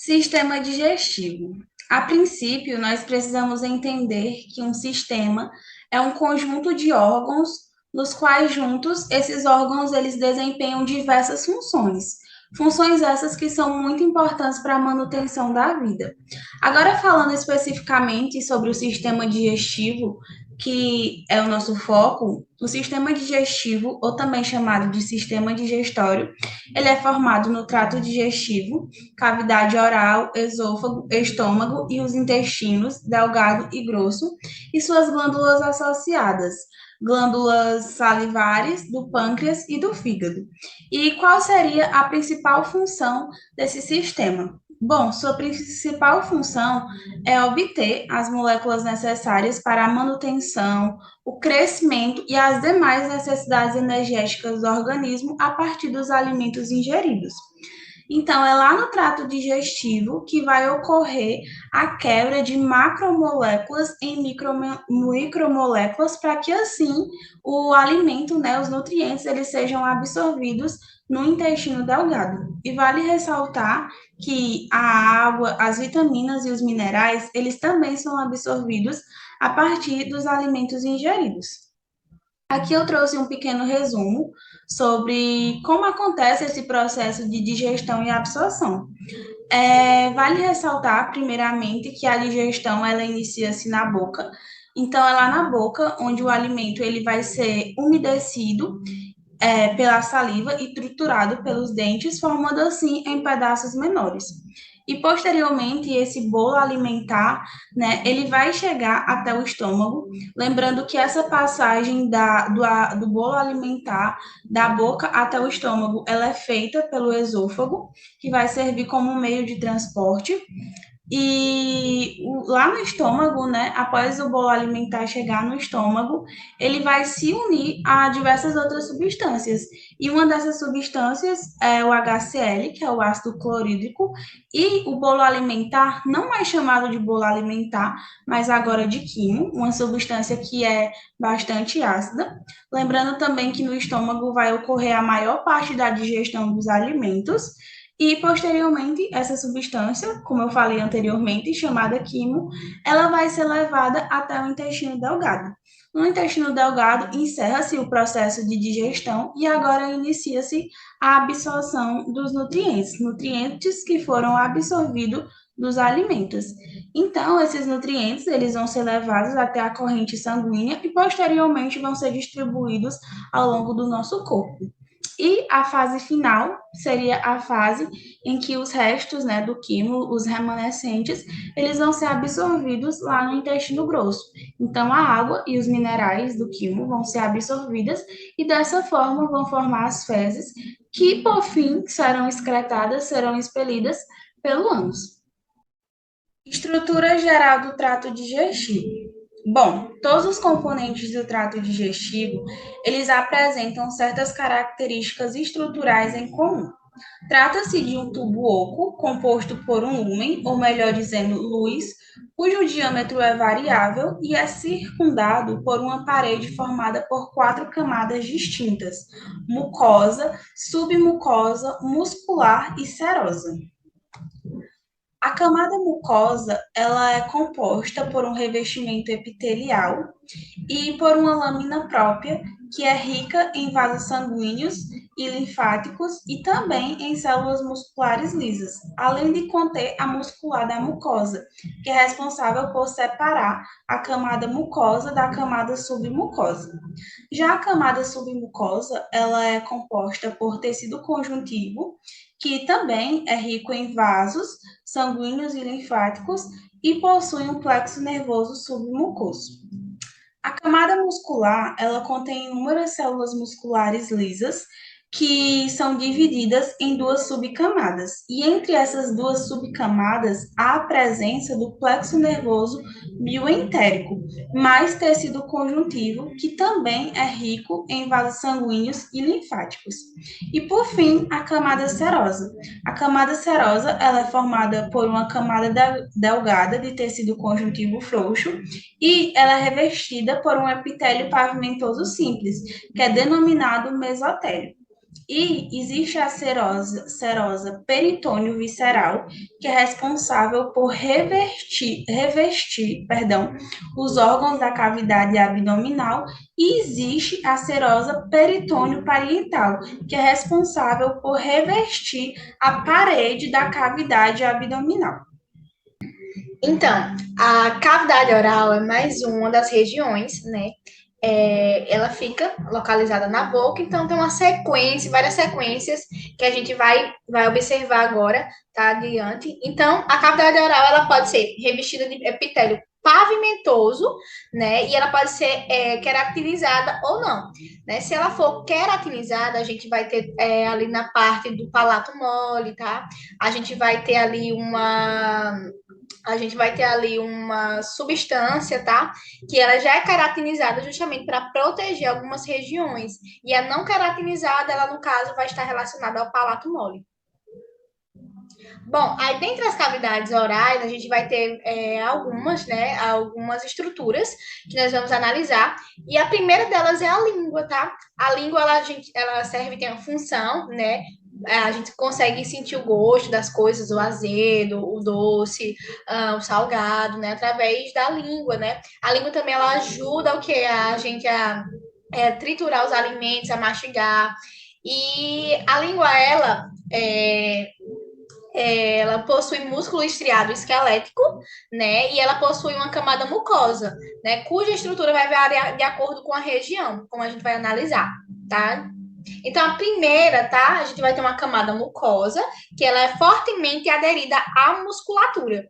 Sistema digestivo. A princípio, nós precisamos entender que um sistema é um conjunto de órgãos, nos quais juntos esses órgãos eles desempenham diversas funções. Funções essas que são muito importantes para a manutenção da vida. Agora, falando especificamente sobre o sistema digestivo, que é o nosso foco, o sistema digestivo, ou também chamado de sistema digestório, ele é formado no trato digestivo, cavidade oral, esôfago, estômago e os intestinos, delgado e grosso, e suas glândulas associadas, glândulas salivares, do pâncreas e do fígado. E qual seria a principal função desse sistema? Bom, sua principal função é obter as moléculas necessárias para a manutenção, o crescimento e as demais necessidades energéticas do organismo a partir dos alimentos ingeridos. Então, é lá no trato digestivo que vai ocorrer a quebra de macromoléculas em micromoléculas para que assim o alimento, né, os nutrientes, eles sejam absorvidos no intestino delgado. E vale ressaltar que a água, as vitaminas e os minerais, eles também são absorvidos a partir dos alimentos ingeridos. Aqui eu trouxe um pequeno resumo sobre como acontece esse processo de digestão e absorção. Vale ressaltar, primeiramente, que a digestão ela inicia-se na boca. Então, é lá na boca onde o alimento ele vai ser umedecido pela saliva e triturado pelos dentes, formando assim em pedaços menores. E posteriormente, esse bolo alimentar, né, ele vai chegar até o estômago, lembrando que essa passagem do bolo alimentar da boca até o estômago, ela é feita pelo esôfago, que vai servir como meio de transporte, lá no estômago, né, após o bolo alimentar chegar no estômago, ele vai se unir a diversas outras substâncias. E uma dessas substâncias é o HCl, que é o ácido clorídrico, e o bolo alimentar, não mais chamado de bolo alimentar, mas agora de quimo, uma substância que é bastante ácida. Lembrando também que no estômago vai ocorrer a maior parte da digestão dos alimentos. E, posteriormente, essa substância, como eu falei anteriormente, chamada quimo, ela vai ser levada até o intestino delgado. No intestino delgado, encerra-se o processo de digestão e agora inicia-se a absorção dos nutrientes, nutrientes que foram absorvidos dos alimentos. Então, esses nutrientes, eles vão ser levados até a corrente sanguínea e posteriormente vão ser distribuídos ao longo do nosso corpo. E a fase final seria a fase em que os restos, né, do quimo, os remanescentes, eles vão ser absorvidos lá no intestino grosso. Então, a água e os minerais do quimo vão ser absorvidas e dessa forma vão formar as fezes que, por fim, serão excretadas, serão expelidas pelo ânus. Estrutura geral do trato digestivo. Bom, todos os componentes do trato digestivo, eles apresentam certas características estruturais em comum. Trata-se de um tubo oco composto por um lúmen, ou melhor dizendo, luz, cujo diâmetro é variável e é circundado por uma parede formada por quatro camadas distintas: mucosa, submucosa, muscular e serosa. A camada mucosa, ela é composta por um revestimento epitelial e por uma lâmina própria, que é rica em vasos sanguíneos e linfáticos e também em células musculares lisas, além de conter a muscular da mucosa, que é responsável por separar a camada mucosa da camada submucosa. Já a camada submucosa, ela é composta por tecido conjuntivo, que também é rico em vasos sanguíneos e linfáticos e possui um plexo nervoso submucoso. A camada muscular, ela contém inúmeras células musculares lisas que são divididas em duas subcamadas. E entre essas duas subcamadas, há a presença do plexo nervoso bioentérico, mais tecido conjuntivo, que também é rico em vasos sanguíneos e linfáticos. E por fim, a camada serosa. A camada serosa, ela é formada por uma camada delgada de tecido conjuntivo frouxo e ela é revestida por um epitélio pavimentoso simples, que é denominado mesotélio. E existe a serosa peritônio visceral, que é responsável por revestir, os órgãos da cavidade abdominal, e existe a serosa peritônio parietal, que é responsável por revestir a parede da cavidade abdominal. Então, a cavidade oral é mais uma das regiões, né? Ela fica localizada na boca, então tem uma sequência, várias sequências que a gente vai observar agora, tá? Adiante. Então, a cavidade oral, ela pode ser revestida de epitélio pavimentoso, né? E ela pode ser queratinizada ou não, né? Se ela for queratinizada, a gente vai ter ali na parte do palato mole, tá? A gente vai ter ali uma substância, tá? Que ela já é queratinizada justamente para proteger algumas regiões. E a não queratinizada, ela no caso vai estar relacionada ao palato mole. Bom, aí dentre as cavidades orais, a gente vai ter algumas, né? Algumas estruturas que nós vamos analisar. E a primeira delas é a língua, tá? A língua, ela serve, tem uma função, né? A gente consegue sentir o gosto das coisas, o azedo, o doce, o salgado, né? Através da língua, né? A língua também, ela ajuda o que? A gente a triturar os alimentos, a mastigar. E a língua, ela possui músculo estriado esquelético, né? E ela possui uma camada mucosa, né? Cuja estrutura vai variar de acordo com a região, como a gente vai analisar, tá? Então, a primeira, tá? A gente vai ter uma camada mucosa, que ela é fortemente aderida à musculatura.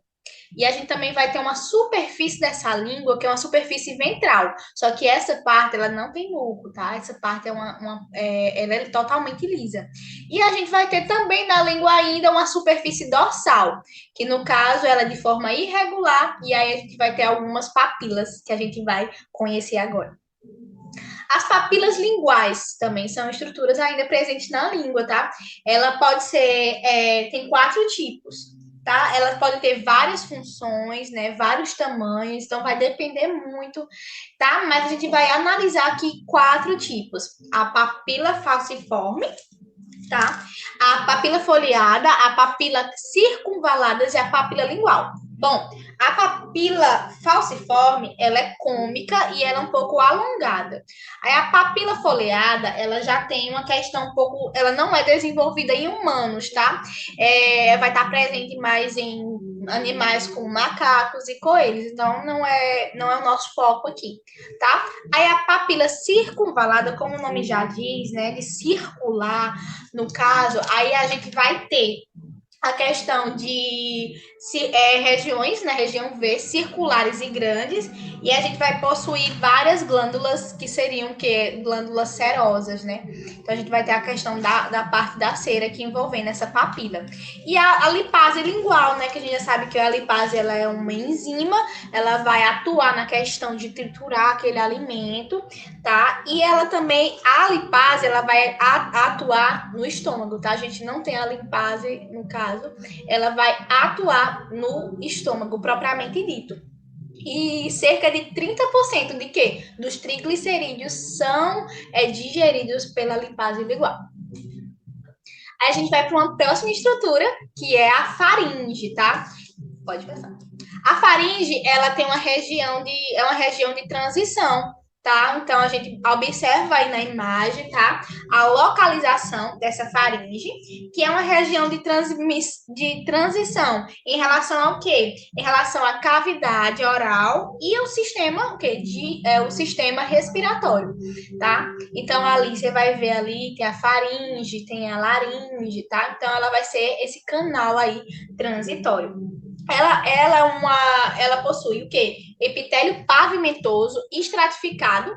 E a gente também vai ter uma superfície dessa língua, que é uma superfície ventral. Só que essa parte, ela não tem muco, tá? Essa parte ela é totalmente lisa. E a gente vai ter também na língua ainda uma superfície dorsal, que no caso ela é de forma irregular, e aí a gente vai ter algumas papilas que a gente vai conhecer agora. As papilas linguais também são estruturas ainda presentes na língua, tá? Ela pode ser, tem 4 tipos, tá? Ela pode ter várias funções, né? Vários tamanhos, então vai depender muito, tá? Mas a gente vai analisar aqui 4 tipos: a papila falciforme, tá? A papila foliada, a papila circunvalada e a papila lingual. Bom, a papila falciforme, ela é cômica e ela é um pouco alongada. Aí a papila foliada, ela já tem uma questão um pouco, ela não é desenvolvida em humanos, tá? Vai estar presente mais em animais como macacos e coelhos, então não é o nosso foco aqui, tá? Aí a papila circunvalada, como o nome já diz, né, de circular, no caso, aí a gente vai ter a questão de regiões, na região V, circulares e grandes, e a gente vai possuir várias glândulas que seriam que glândulas serosas, né? Então a gente vai ter a questão da parte da cera aqui envolvendo essa papila. E a lipase lingual, né? Que a gente já sabe que a lipase ela é uma enzima, ela vai atuar na questão de triturar aquele alimento, tá? E ela também, a lipase, ela vai atuar no estômago, tá? A gente não tem a lipase, no caso, ela vai atuar no estômago, propriamente dito. E cerca de 30% de quê? Dos triglicerídeos são digeridos pela lipase lingual. Aí a gente vai para uma próxima estrutura, que é a faringe, tá? Pode passar. A faringe, ela tem uma região de transição, tá? Então, a gente observa aí na imagem, tá? A localização dessa faringe, que é uma região de transição em relação ao quê? Em relação à cavidade oral e ao sistema, o quê? O sistema respiratório, tá? Então, ali você vai ver ali, tem a faringe, tem a laringe, tá? Então, ela vai ser esse canal aí transitório. Ela possui o quê? Epitélio pavimentoso, estratificado,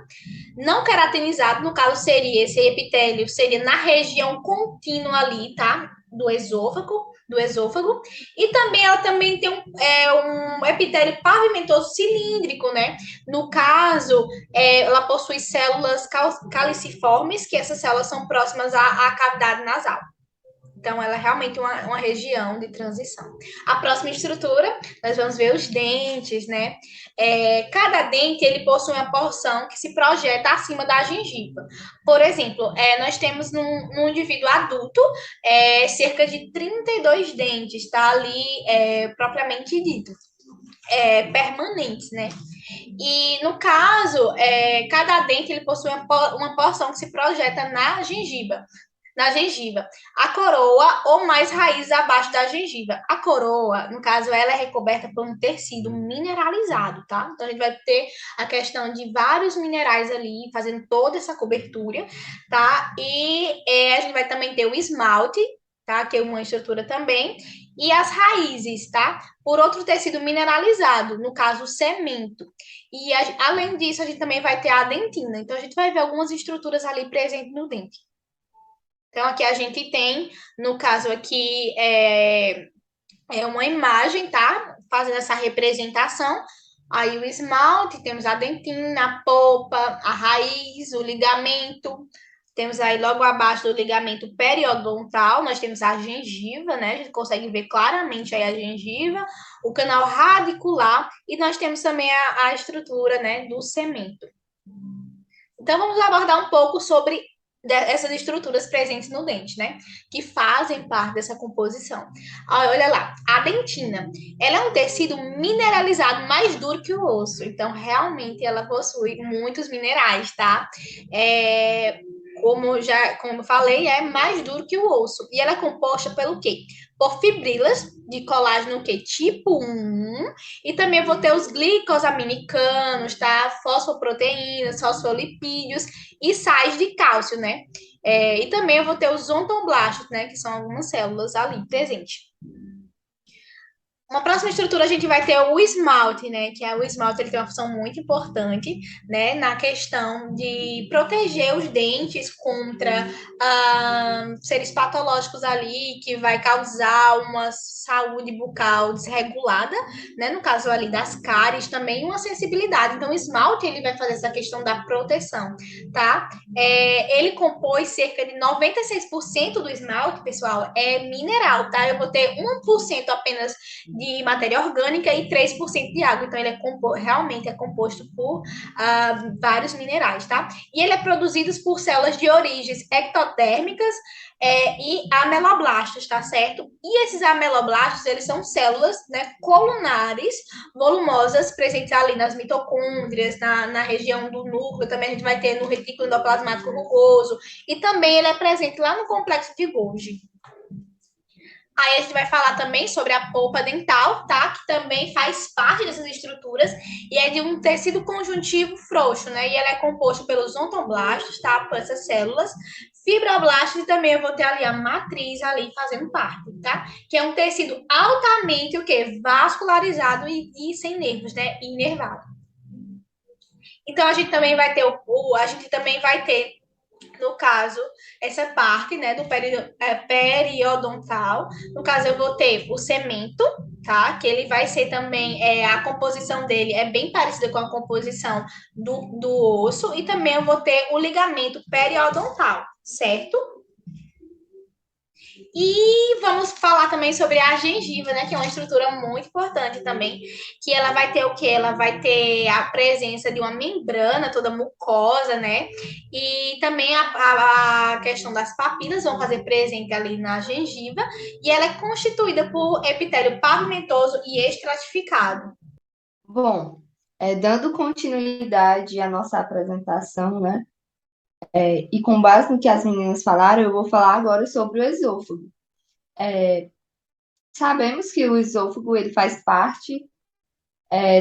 não queratinizado, no caso seria esse epitélio, seria na região contínua ali, tá? Do esôfago, e também ela também tem um epitélio pavimentoso cilíndrico, né? No caso, ela possui células caliciformes, que essas células são próximas à cavidade nasal. Então, ela é realmente uma região de transição. A próxima estrutura, nós vamos ver os dentes, né? Cada dente, ele possui uma porção que se projeta acima da gengiva. Por exemplo, nós temos num indivíduo adulto, cerca de 32 dentes, tá? Ali, propriamente dito. Permanentes, né? E no caso, cada dente ele possui uma porção que se projeta na gengiva, a coroa ou mais raízes abaixo da gengiva. A coroa, no caso, ela é recoberta por um tecido mineralizado, tá? Então a gente vai ter a questão de vários minerais ali fazendo toda essa cobertura, tá? E a gente vai também ter o esmalte, tá? Que é uma estrutura também, e as raízes, tá? Por outro tecido mineralizado, no caso, o cemento. E além disso, a gente também vai ter a dentina. Então, a gente vai ver algumas estruturas ali presentes no dente. Então, aqui a gente tem, no caso aqui, uma imagem, tá? Fazendo essa representação. Aí o esmalte, temos a dentina, a polpa, a raiz, o ligamento. Temos aí logo abaixo do ligamento periodontal, nós temos a gengiva, né? A gente consegue ver claramente aí a gengiva, o canal radicular e nós temos também a estrutura, né, do cemento. Então, vamos abordar um pouco sobre essas estruturas presentes no dente, né? Que fazem parte dessa composição. Olha lá, a dentina, ela é um tecido mineralizado mais duro que o osso. Então, realmente, ela possui muitos minerais, tá? Como eu falei, é mais duro que o osso. E ela é composta pelo quê? Por fibrilas de colágeno que tipo 1, e também vou ter os glicosaminicanos, tá? Fosfoproteínas, fosfolipídios e sais de cálcio, né? E também eu vou ter os odontoblastos, né? Que são algumas células ali presentes. Uma próxima estrutura a gente vai ter o esmalte, né? Que o esmalte ele tem uma função muito importante, né? Na questão de proteger os dentes contra seres patológicos ali que vai causar uma saúde bucal desregulada, né? No caso ali das cáries, também uma sensibilidade. Então, o esmalte ele vai fazer essa questão da proteção, tá? Ele compôs cerca de 96% do esmalte, pessoal, é mineral, tá? Eu vou ter 1% apenas de matéria orgânica e 3% de água. Então, ele realmente é composto por vários minerais, tá? E ele é produzido por células de origens ectotérmicas e ameloblastos, tá certo? E esses ameloblastos, eles são células, né, colunares, volumosas, presentes ali nas mitocôndrias, na região do núcleo, também a gente vai ter no retículo endoplasmático rugoso, e também ele é presente lá no complexo de Golgi. Aí a gente vai falar também sobre a polpa dental, tá? Que também faz parte dessas estruturas e é de um tecido conjuntivo frouxo, né? E ela é composto pelos odontoblastos, tá? Por essas células, fibroblastos e também eu vou ter ali a matriz ali fazendo parte, tá? Que é um tecido altamente o quê? Vascularizado e sem nervos, né? Inervado. Então a gente também vai ter a gente também vai ter no caso, essa parte, né, do periodontal. No caso, eu vou ter o cemento, tá? Que ele vai ser também, a composição dele é bem parecida com a composição do osso. E também eu vou ter o ligamento periodontal, certo? E vamos falar também sobre a gengiva, né? Que é uma estrutura muito importante também. Que ela vai ter o quê? Ela vai ter a presença de uma membrana toda mucosa, né? E também a questão das papilas vão fazer presente ali na gengiva. E ela é constituída por epitélio pavimentoso e estratificado. Bom, dando continuidade à nossa apresentação, né? E com base no que as meninas falaram, eu vou falar agora sobre o esôfago. Sabemos que o esôfago ele faz parte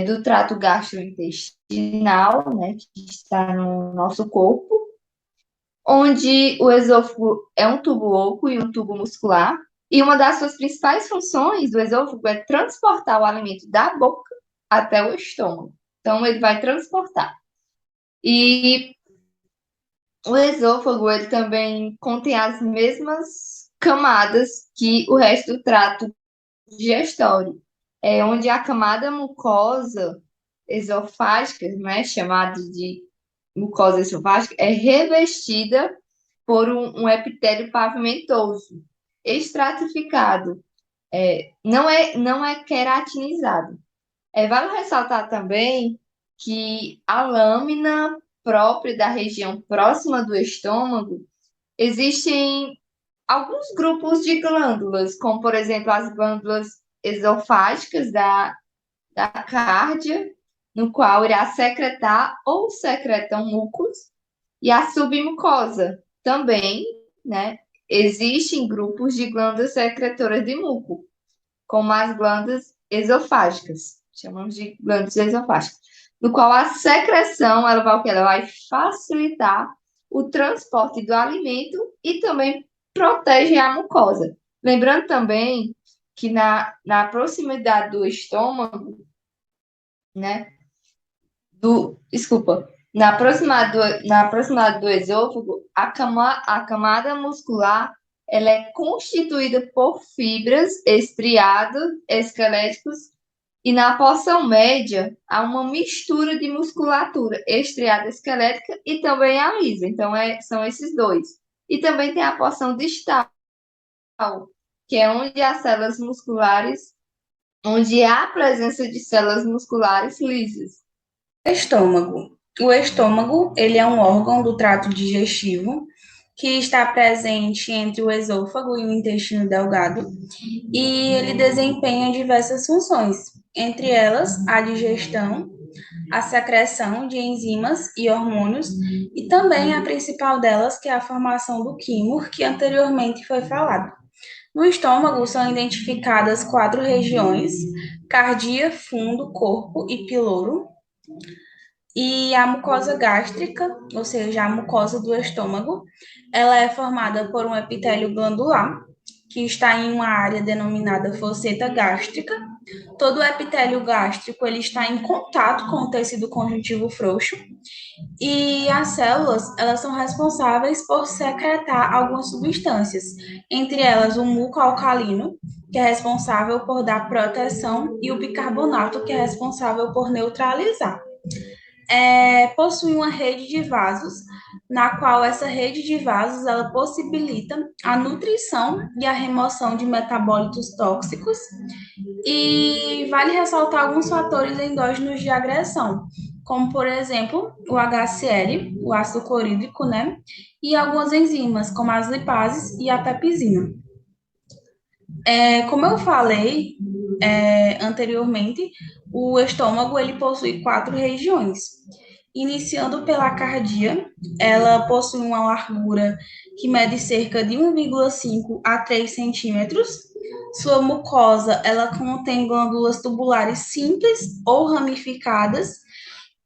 do trato gastrointestinal, né, que está no nosso corpo, onde o esôfago é um tubo oco e um tubo muscular, e uma das suas principais funções do esôfago é transportar o alimento da boca até o estômago. Então, ele vai transportar. E o esôfago, ele também contém as mesmas camadas que o resto do trato digestório, onde a camada mucosa esofágica, né, chamada de mucosa esofágica, é revestida por um epitélio pavimentoso. estratificado, não é queratinizado. Vale ressaltar também que a lâmina própria da região próxima do estômago existem alguns grupos de glândulas, como por exemplo as glândulas esofágicas da cárdia, no qual irá secretar ou secretam mucos, e a submucosa também, né? Existem grupos de glândulas secretoras de muco, como as glândulas esofágicas, chamamos de glândulas esofágicas, no qual a secreção ela vai, o quê? Ela vai facilitar o transporte do alimento e também protege a mucosa. Lembrando também que na proximidade do estômago, né? Desculpa, na proximidade do esôfago, a camada muscular ela é constituída por fibras, estriados, esqueléticos, e na porção média há uma mistura de musculatura estriada esquelética e também a lisa. Então, são esses dois. E também tem a porção distal, que é onde há a presença de células musculares lisas. Estômago. O estômago, ele é um órgão do trato digestivo que está presente entre o esôfago e o intestino delgado e ele desempenha diversas funções, entre elas a digestão, a secreção de enzimas e hormônios e também a principal delas, que é a formação do quimor, que anteriormente foi falado. No estômago são identificadas 4 regiões: cardia, fundo, corpo e piloro. E a mucosa gástrica, ou seja, a mucosa do estômago, ela é formada por um epitélio glandular, que está em uma área denominada fosseta gástrica. Todo o epitélio gástrico ele está em contato com o tecido conjuntivo frouxo e as células elas são responsáveis por secretar algumas substâncias, entre elas o muco alcalino, que é responsável por dar proteção, e o bicarbonato, que é responsável por neutralizar. Possui uma rede de vasos, na qual essa rede de vasos ela possibilita a nutrição e a remoção de metabólitos tóxicos e vale ressaltar alguns fatores endógenos de agressão, como por exemplo o HCl, o ácido clorídrico, né? E algumas enzimas, como as lipases e a pepsina. Como eu falei anteriormente, o estômago ele possui 4 regiões. Iniciando pela cardia, ela possui uma largura que mede cerca de 1,5 a 3 centímetros. Sua mucosa, ela contém glândulas tubulares simples ou ramificadas,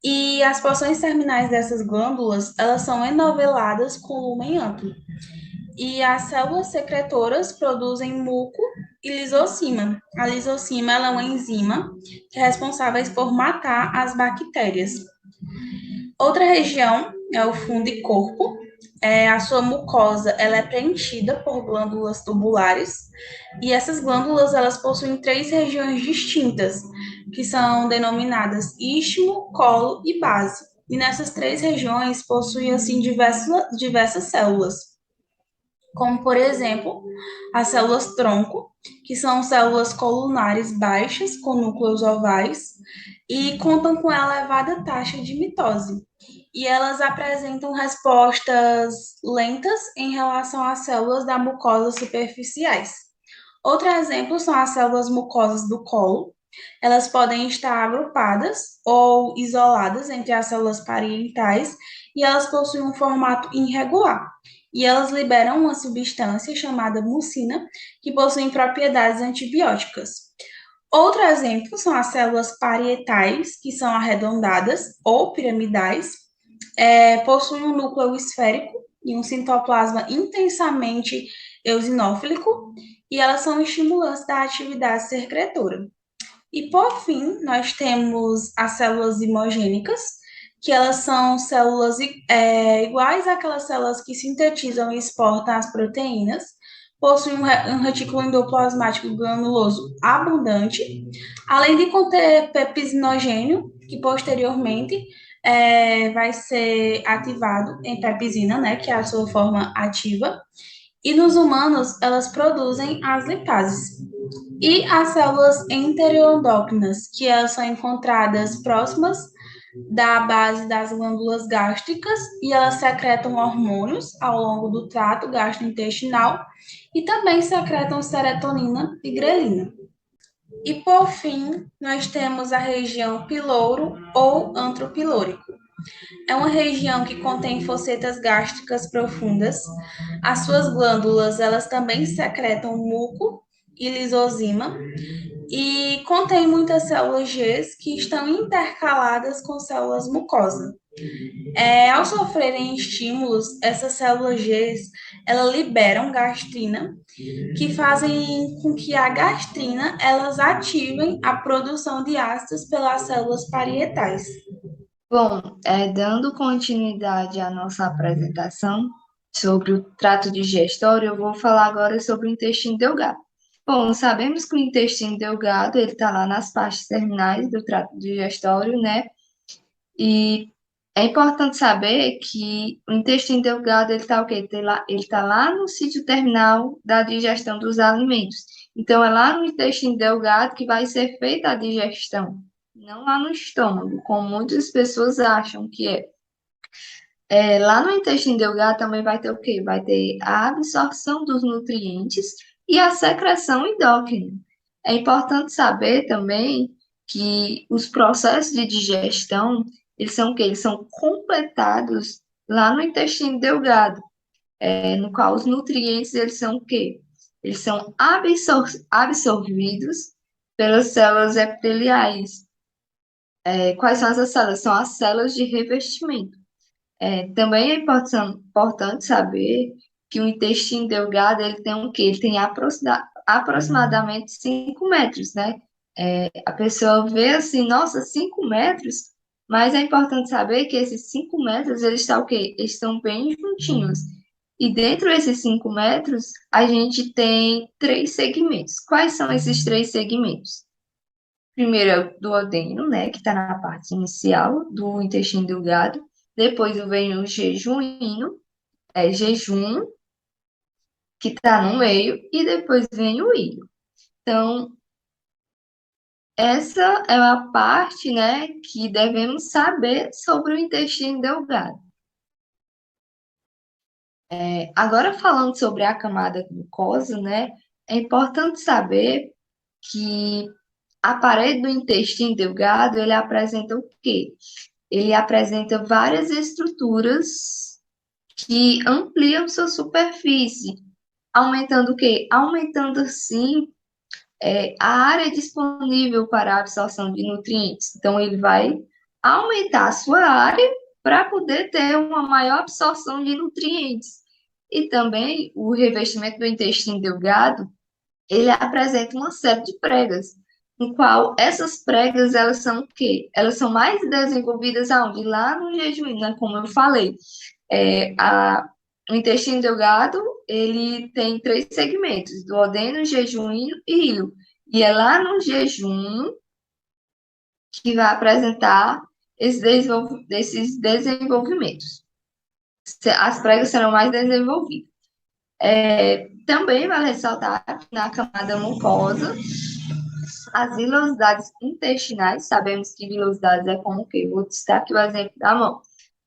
e as porções terminais dessas glândulas, elas são enoveladas com lumen amplo. E as células secretoras produzem muco e lisocima. A lisocima ela é uma enzima que é responsável por matar as bactérias. Outra região é o fundo e corpo. A sua mucosa ela é preenchida por glândulas tubulares e essas glândulas elas possuem 3 regiões distintas, que são denominadas istmo, colo e base. E nessas 3 regiões possuem assim diversas células, como por exemplo as células tronco, que são células colunares baixas com núcleos ovais e contam com elevada taxa de mitose. E elas apresentam respostas lentas em relação às células da mucosa superficiais. Outro exemplo são as células mucosas do colo. Elas podem estar agrupadas ou isoladas entre as células parietais e elas possuem um formato irregular. E elas liberam uma substância chamada mucina, que possui propriedades antibióticas. Outro exemplo são as células parietais, que são arredondadas ou piramidais, possuem um núcleo esférico e um citoplasma intensamente eosinófilico, e elas são estimulantes da atividade secretora. E, por fim, nós temos as células imogênicas, que elas são células iguais àquelas células que sintetizam e exportam as proteínas, possuem um retículo endoplasmático granuloso abundante, além de conter pepsinogênio, que posteriormente vai ser ativado em pepsina, né, que é a sua forma ativa, E nos humanos, elas produzem as lipases. E as células enteroendócrinas, que elas são encontradas próximas da base das glândulas gástricas e elas secretam hormônios ao longo do trato gastrointestinal e também secretam serotonina e grelina. E por fim, nós temos a região pilouro ou antropilôrico. É uma região que contém focetas gástricas profundas. As suas glândulas, elas também secretam muco e lisozima e contém muitas células G que estão intercaladas com células mucosas. Ao sofrerem estímulos, essas células G, elas liberam gastrina, que fazem com que a gastrina, elas ativem a produção de ácidos pelas células parietais. Bom, dando continuidade à nossa apresentação sobre o trato digestório, eu vou falar agora sobre o intestino delgado. Bom, sabemos que o intestino delgado, ele está lá nas partes terminais do trato digestório, né? E é importante saber que o intestino delgado, ele está o quê? Ele tá lá no sítio terminal da digestão dos alimentos. Então, é lá no intestino delgado que vai ser feita a digestão, não lá no estômago, como muitas pessoas acham que é. Lá no intestino delgado também vai ter o quê? Vai ter a absorção dos nutrientes e a secreção endócrina. É importante saber também que os processos de digestão, eles são o quê? Eles são completados lá no intestino delgado, no qual os nutrientes, eles são o quê? Eles são absorvidos pelas células epiteliais. Quais são essas células? São as células de revestimento. Também é importante saber que o intestino delgado, ele tem o quê? Ele tem aproximadamente 5 metros, né? A pessoa vê assim, nossa, 5 metros, mas é importante saber que esses 5 metros, eles estão o quê? Eles estão bem juntinhos. E dentro desses 5 metros, a gente tem 3 segmentos. Quais são esses 3 segmentos? Primeiro é o duodeno, né, que está na parte inicial do intestino delgado. Depois vem o jejum, que está no meio. E depois vem o íleo. Então, essa é a parte, né, que devemos saber sobre o intestino delgado. Agora, falando sobre a camada mucosa, né, é importante saber que a parede do intestino delgado, ele apresenta o quê? Ele apresenta várias estruturas que ampliam sua superfície, aumentando o quê? Aumentando, assim, a área disponível para a absorção de nutrientes. Então, ele vai aumentar a sua área para poder ter uma maior absorção de nutrientes. E também o revestimento do intestino delgado, ele apresenta uma série de pregas, no qual essas pregas, elas são o quê? Elas são mais desenvolvidas aonde? Lá no jejum, né? Como eu falei. O intestino delgado, ele tem 3 segmentos, duodeno, jejunho e íleo. E é lá no jejum que vai apresentar esses desenvolvimentos. As pregas serão mais desenvolvidas. Também vale ressaltar que na camada mucosa, as vilosidades intestinais, sabemos que vilosidades é como o quê? Vou destacar o exemplo da mão.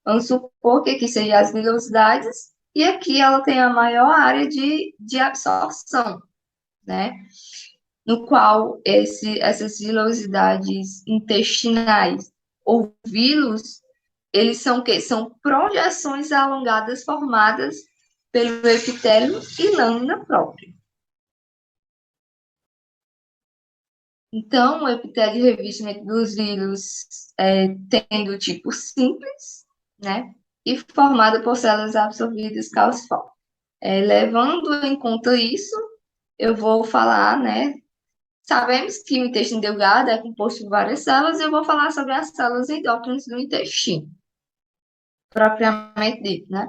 Vamos supor que aqui sejam as vilosidades, e aqui ela tem a maior área de absorção, né? No qual essas vilosidades intestinais ou vilos, eles são o quê? São projeções alongadas formadas pelo epitélio e lâmina própria. Então, o epitélio de revestimento dos vilos tendo o tipo simples, né? E formado por células absorvidas calciformes. Levando em conta isso, eu vou falar, né? Sabemos que o intestino delgado é composto por várias células, e eu vou falar sobre as células endócrinas do intestino, propriamente dito, né?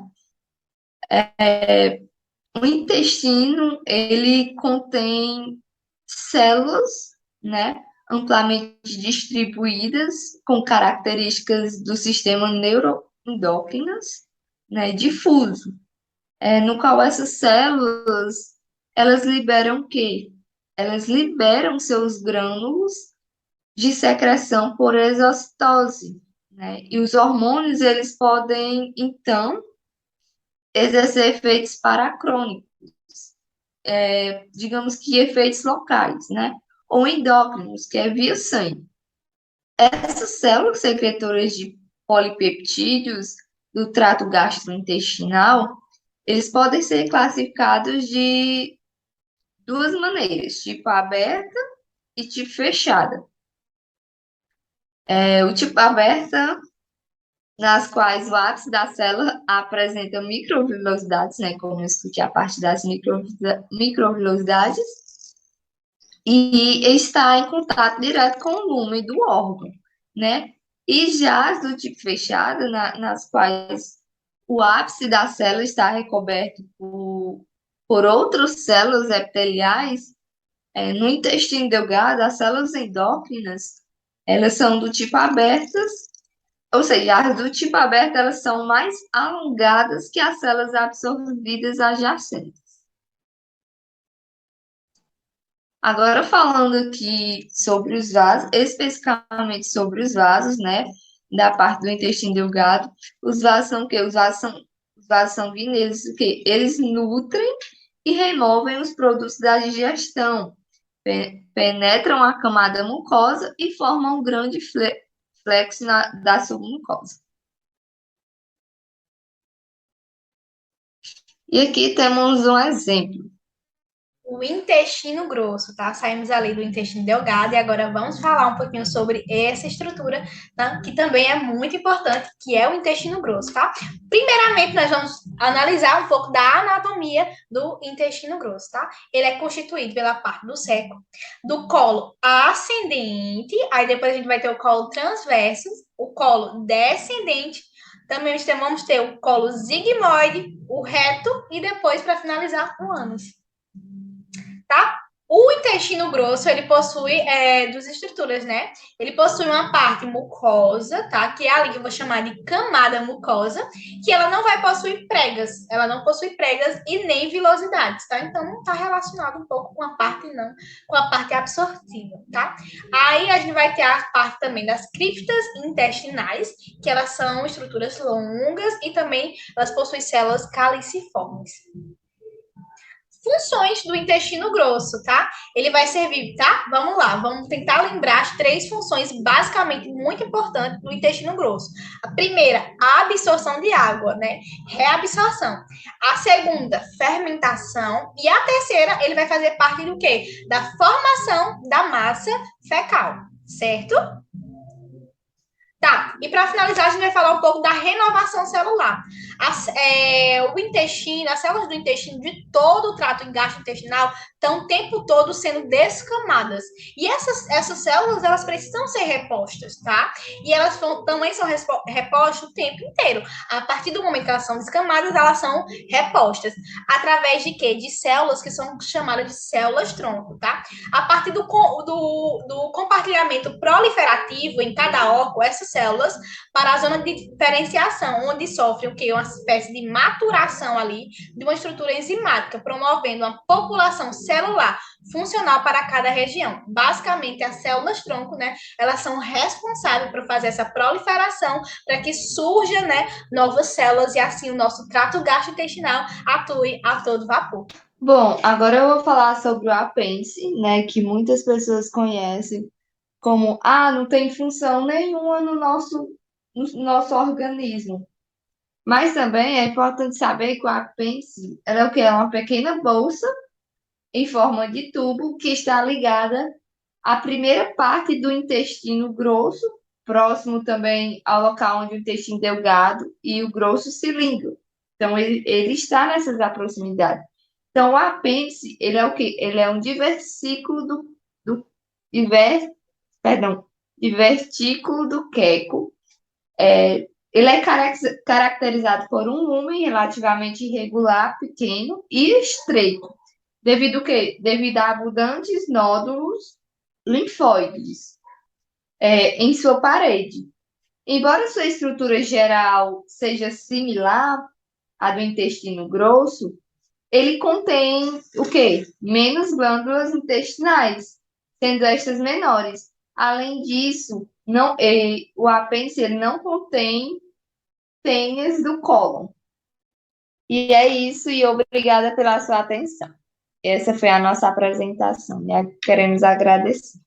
O intestino, ele contém células, né, amplamente distribuídas, com características do sistema neuroendócrinas, né, difuso. no qual essas células, elas liberam o quê? Elas liberam seus grânulos de secreção por exocitose, né? E os hormônios, eles podem, então, exercer efeitos paracrônicos, digamos que efeitos locais, né? Ou endócrinos, que é via sangue. Essas células secretoras de polipeptídeos do trato gastrointestinal, eles podem ser classificados de duas maneiras, tipo aberta e tipo fechada. O tipo aberta, nas quais o ápice da célula apresenta microvilosidades, né, como eu discuti a parte das microvilosidades, e está em contato direto com o lumen do órgão, né? E já as do tipo fechado, nas quais o ápice da célula está recoberto por outras células epiteliais, no intestino delgado, as células endócrinas, elas são do tipo abertas, ou seja, as do tipo aberto, elas são mais alongadas que as células absorvidas adjacentes. Agora falando aqui sobre os vasos, especificamente sobre os vasos, né, da parte do intestino delgado, os vasos são o quê? Os vasos sanguíneos, o quê? Eles nutrem e removem os produtos da digestão, penetram a camada mucosa e formam um grande flexo da submucosa. E aqui temos um exemplo. O intestino grosso, tá? Saímos ali do intestino delgado e agora vamos falar um pouquinho sobre essa estrutura, tá? Que também é muito importante, que é o intestino grosso, tá? Primeiramente, nós vamos analisar um pouco da anatomia do intestino grosso, tá? Ele é constituído pela parte do seco, do colo ascendente, aí depois a gente vai ter o colo transverso, o colo descendente, também vamos ter o colo sigmoide, o reto e depois, para finalizar, o ânus, tá? O intestino grosso, ele possui duas estruturas, né? Ele possui uma parte mucosa, tá? Que é ali que eu vou chamar de camada mucosa, que ela não vai possuir pregas. Ela não possui pregas e nem vilosidades, tá? Então, não está relacionado um pouco com a parte, não, com a parte absortiva, tá? Aí, a gente vai ter a parte também das criptas intestinais, que elas são estruturas longas e também elas possuem células caliciformes. Funções do intestino grosso, tá? Ele vai servir, tá? Vamos lá, vamos tentar lembrar as três funções basicamente muito importantes do intestino grosso. A primeira, a absorção de água, né? Reabsorção. A segunda, fermentação. E a terceira, ele vai fazer parte do quê? Da formação da massa fecal, certo? Tá, e para finalizar, a gente vai falar um pouco da renovação celular. O intestino, as células do intestino de todo o trato gastrointestinal estão o tempo todo sendo descamadas. E essas células, elas precisam ser repostas, tá? E elas também são repostas o tempo inteiro. A partir do momento que elas são descamadas, elas são repostas. Através de quê? De células que são chamadas de células-tronco, tá? A partir do compartilhamento proliferativo em cada órgão, essas células para a zona de diferenciação, onde sofre o quê? Uma espécie de maturação ali de uma estrutura enzimática, promovendo uma população celular funcional para cada região. Basicamente, as células-tronco, né, elas são responsáveis por fazer essa proliferação para que surja, né, novas células e assim o nosso trato gastrointestinal atue a todo vapor. Bom, agora eu vou falar sobre o apêndice, né, que muitas pessoas conhecem como, não tem função nenhuma no nosso organismo. Mas também é importante saber que o apêndice, ela é o quê? É uma pequena bolsa em forma de tubo que está ligada à primeira parte do intestino grosso, próximo também ao local onde o intestino delgado e o grosso se ligam. Então, ele está nessas proximidades. Então, o apêndice, ele é o quê? Ele é um diversicúlo diver, perdão, divertículo do queco. Ele é caracterizado por um lumen relativamente irregular, pequeno e estreito, devido, devido a abundantes nódulos linfóides em sua parede. Embora sua estrutura geral seja similar, a do intestino grosso, ele contém o quê? Menos glândulas intestinais, sendo estas menores. Além disso, o apêndice ele não contém tênis do cólon. E é isso, e obrigada pela sua atenção. Essa foi a nossa apresentação, e queremos agradecer.